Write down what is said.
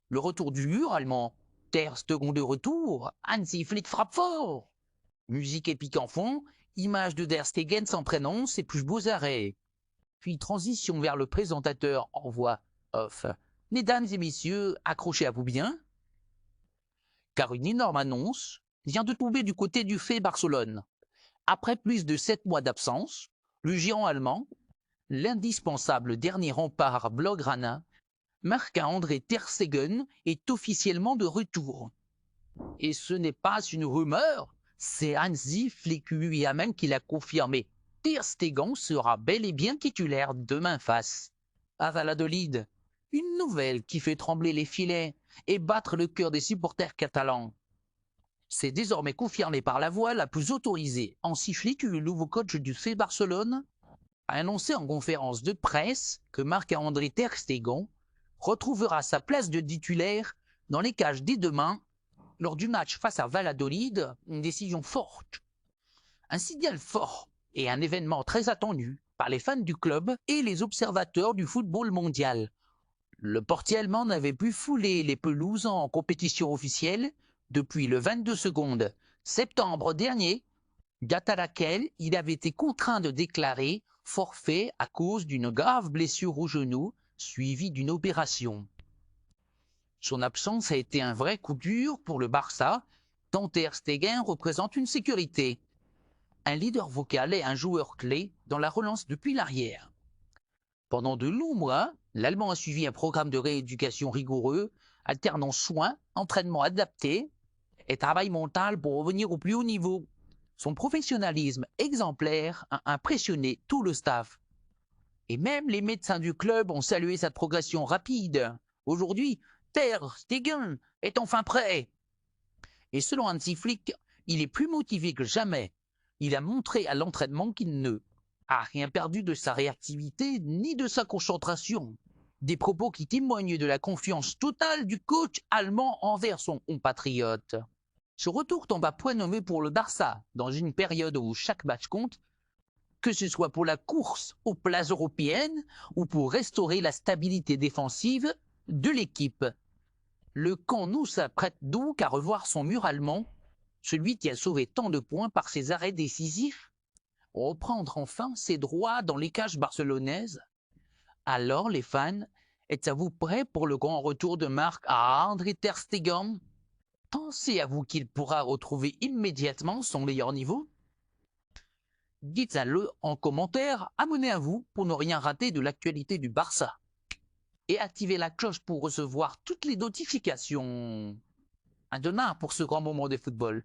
Le retour du mur allemand. Ter Stegen de retour. Hansi Flick frappe fort. Musique épique en fond. Image de Der Stegen s'entraînant ses plus beaux arrêts. Puis transition vers le présentateur en voix off. Mesdames et messieurs, accrochez à vous bien, car une énorme annonce vient de tomber du côté du FC Barcelone. Après plus de 7 mois d'absence, le géant allemand, l'indispensable dernier rempart blaugrana, Marc-André Ter Stegen est officiellement de retour. Et ce n'est pas une rumeur, c'est Hansi Flick lui-même qui l'a confirmé. Ter Stegen sera bel et bien titulaire demain face à Valladolid. Une nouvelle qui fait trembler les filets et battre le cœur des supporters catalans. C'est désormais confirmé par la voix la plus autorisée. Hansi Flick, le nouveau coach du FC Barcelone, a annoncé en conférence de presse que Marc-André Ter Stegen retrouvera sa place de titulaire dans les cages dès demain lors du match face à Valladolid, une décision forte. Un signal fort et un événement très attendu par les fans du club et les observateurs du football mondial. Le portier allemand n'avait plus foulé les pelouses en compétition officielle depuis le 22 secondes septembre dernier, date à laquelle il avait été contraint de déclarer forfait à cause d'une grave blessure au genou suivie d'une opération. Son absence a été un vrai coup dur pour le Barça, tant Ter Stegen représente une sécurité, un leader vocal et un joueur clé dans la relance depuis l'arrière. Pendant de longs mois, l'Allemand a suivi un programme de rééducation rigoureux, alternant soins, entraînement adapté et travail mental pour revenir au plus haut niveau. Son professionnalisme exemplaire a impressionné tout le staff. Et même les médecins du club ont salué sa progression rapide. Aujourd'hui, Ter Stegen est enfin prêt. Et selon Hansi Flick, il est plus motivé que jamais. Il a montré à l'entraînement qu'il ne a rien perdu de sa réactivité ni de sa concentration. Des propos qui témoignent de la confiance totale du coach allemand envers son compatriote. Ce retour tombe à point nommé pour le Barça, dans une période où chaque match compte, que ce soit pour la course aux places européennes ou pour restaurer la stabilité défensive de l'équipe. Le camp nous s'apprête donc à revoir son mur allemand, celui qui a sauvé tant de points par ses arrêts décisifs, reprendre enfin ses droits dans les cages barcelonaises. Alors les fans, êtes-vous prêts pour le grand retour de Marc-André Ter Stegen? Pensez à vous qu'il pourra retrouver immédiatement son meilleur niveau? Dites-le en commentaire, abonnez à vous pour ne rien rater de l'actualité du Barça. Et activez la cloche pour recevoir toutes les notifications. À demain pour ce grand moment de football.